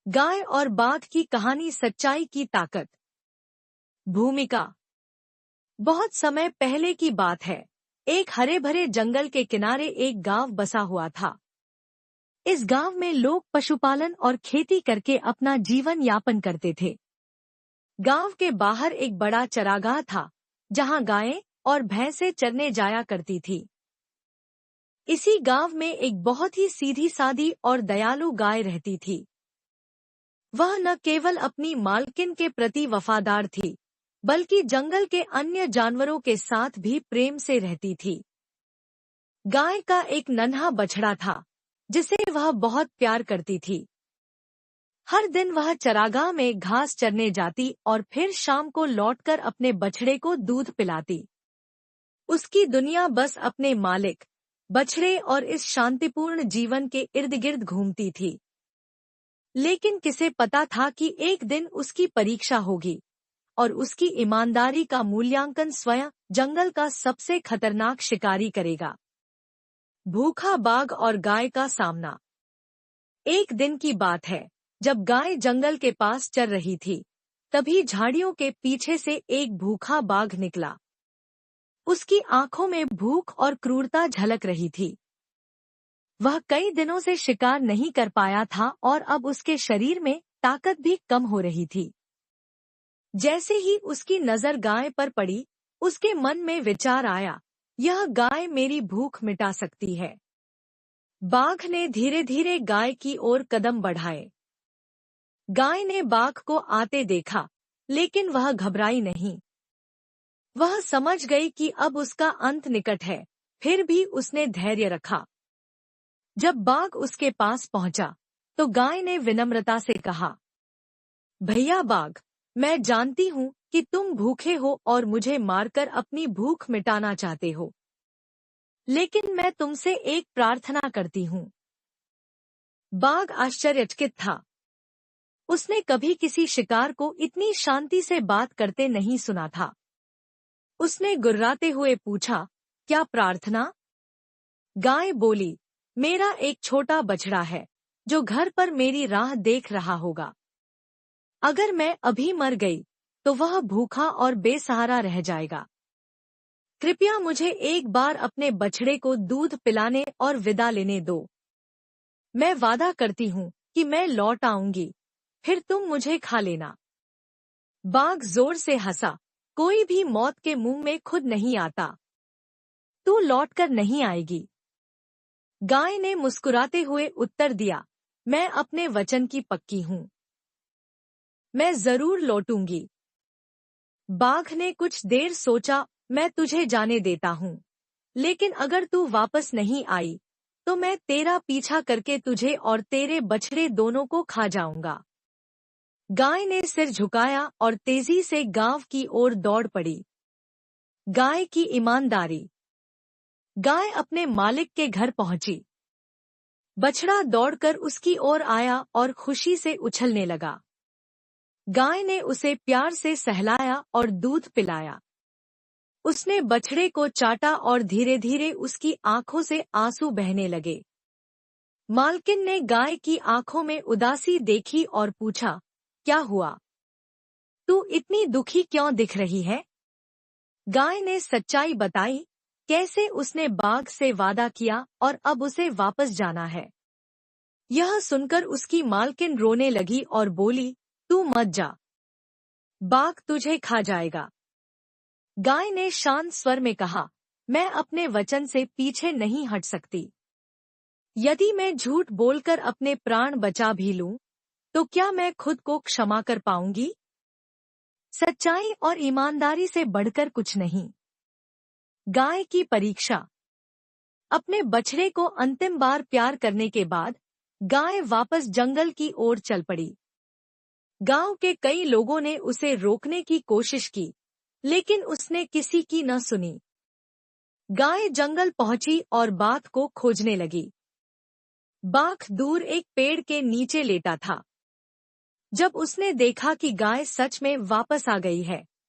गाय और बाघ की कहानी, सच्चाई की ताकत। भूमिका। बहुत समय पहले की बात है। एक हरे भरे जंगल के किनारे एक गांव बसा हुआ था। इस गांव में लोग पशुपालन और खेती करके अपना जीवन यापन करते थे। गांव के बाहर एक बड़ा चरागाह था, जहां गायें और भैंसें चरने जाया करती थी। इसी गांव में एक बहुत ही सीधी सादी और दयालु गाय रहती थी। वह न केवल अपनी मालकिन के प्रति वफादार थी, बल्कि जंगल के अन्य जानवरों के साथ भी प्रेम से रहती थी। गाय का एक नन्हा बछड़ा था, जिसे वह बहुत प्यार करती थी। हर दिन वह चरागाह में घास चरने जाती और फिर शाम को लौटकर अपने बछड़े को दूध पिलाती। उसकी दुनिया बस अपने मालिक, बछड़े और इस शांतिपूर्ण जीवन के इर्द गिर्द घूमती थी। लेकिन किसे पता था कि एक दिन उसकी परीक्षा होगी और उसकी ईमानदारी का मूल्यांकन स्वयं जंगल का सबसे खतरनाक शिकारी करेगा। भूखा बाघ और गाय का सामना। एक दिन की बात है, जब गाय जंगल के पास चर रही थी, तभी झाड़ियों के पीछे से एक भूखा बाघ निकला। उसकी आंखों में भूख और क्रूरता झलक रही थी। वह कई दिनों से शिकार नहीं कर पाया था और अब उसके शरीर में ताकत भी कम हो रही थी। जैसे ही उसकी नजर गाय पर पड़ी, उसके मन में विचार आया, यह गाय मेरी भूख मिटा सकती है। बाघ ने धीरे धीरे गाय की ओर कदम बढ़ाए। गाय ने बाघ को आते देखा, लेकिन वह घबराई नहीं। वह समझ गई कि अब उसका अंत निकट है, फिर भी उसने धैर्य रखा। जब बाघ उसके पास पहुंचा, तो गाय ने विनम्रता से कहा, भैया बाघ, मैं जानती हूँ कि तुम भूखे हो और मुझे मारकर अपनी भूख मिटाना चाहते हो, लेकिन मैं तुमसे एक प्रार्थना करती हूँ। बाघ आश्चर्यचकित था। उसने कभी किसी शिकार को इतनी शांति से बात करते नहीं सुना था। उसने गुर्राते हुए पूछा, क्या प्रार्थना? गाय बोली, मेरा एक छोटा बछड़ा है, जो घर पर मेरी राह देख रहा होगा। अगर मैं अभी मर गई, तो वह भूखा और बेसहारा रह जाएगा। कृपया मुझे एक बार अपने बछड़े को दूध पिलाने और विदा लेने दो। मैं वादा करती हूँ कि मैं लौट आऊंगी, फिर तुम मुझे खा लेना। बाघ जोर से हंसा, कोई भी मौत के मुंह में खुद नहीं आता। तू लौटकर नहीं आएगी। गाय ने मुस्कुराते हुए उत्तर दिया, मैं अपने वचन की पक्की हूँ। मैं जरूर लौटूंगी। बाघ ने कुछ देर सोचा, मैं तुझे जाने देता हूँ, लेकिन अगर तू वापस नहीं आई, तो मैं तेरा पीछा करके तुझे और तेरे बछड़े दोनों को खा जाऊंगा। गाय ने सिर झुकाया और तेजी से गांव की ओर दौड़ पड़ी। गाय की ईमानदारी। गाय अपने मालिक के घर पहुंची। बछड़ा दौड़कर उसकी ओर आया और खुशी से उछलने लगा। गाय ने उसे प्यार से सहलाया और दूध पिलाया। उसने बछड़े को चाटा और धीरे धीरे उसकी आंखों से आंसू बहने लगे। मालकिन ने गाय की आंखों में उदासी देखी और पूछा, क्या हुआ? तू इतनी दुखी क्यों दिख रही है? गाय ने सच्चाई बताई, कैसे उसने बाघ से वादा किया और अब उसे वापस जाना है। यह सुनकर उसकी मालकिन रोने लगी और बोली, तू मत जा, बाघ तुझे खा जाएगा। गाय ने शांत स्वर में कहा, मैं अपने वचन से पीछे नहीं हट सकती। यदि मैं झूठ बोलकर अपने प्राण बचा भी लूं, तो क्या मैं खुद को क्षमा कर पाऊंगी? सच्चाई और ईमानदारी से बढ़कर कुछ नहीं। गाय की परीक्षा। अपने बछड़े को अंतिम बार प्यार करने के बाद गाय वापस जंगल की ओर चल पड़ी। गांव के कई लोगों ने उसे रोकने की कोशिश की, लेकिन उसने किसी की न सुनी। गाय जंगल पहुंची और बाघ को खोजने लगी। बाघ दूर एक पेड़ के नीचे लेटा था। जब उसने देखा कि गाय सच में वापस आ गई है,